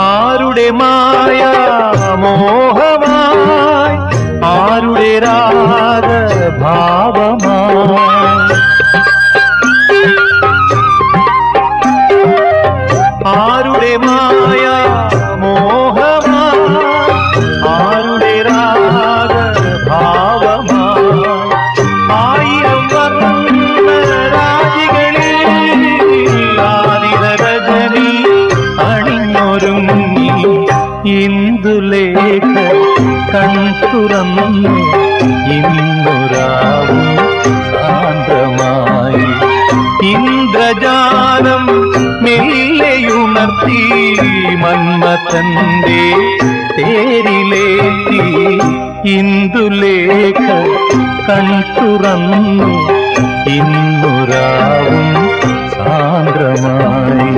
ആരുടെ മായ മോഹമായി ആരുടെ രാഗഭാവമായി ആരുടെ മായ മോഹമായി ആരുടെ രാഗഭാവമായി ആയിരം വർണ്ണ രാജികളിൽ ആദിരജനി അണിഞ്ഞൊരുങ്ങി ഇന്ദുലേഖ കൺതുറന്നു ഇന്നൊരാവും ശാന്തമായി ഇന്ദ്രജാലം മെല്ലെയുണർത്തി മന്മഥന്റെ തേരിലേറ്റി ഇന്ദുലേഖ കൺതുറന്നു ഇന്നൊരാവും സാന്ദ്രമായി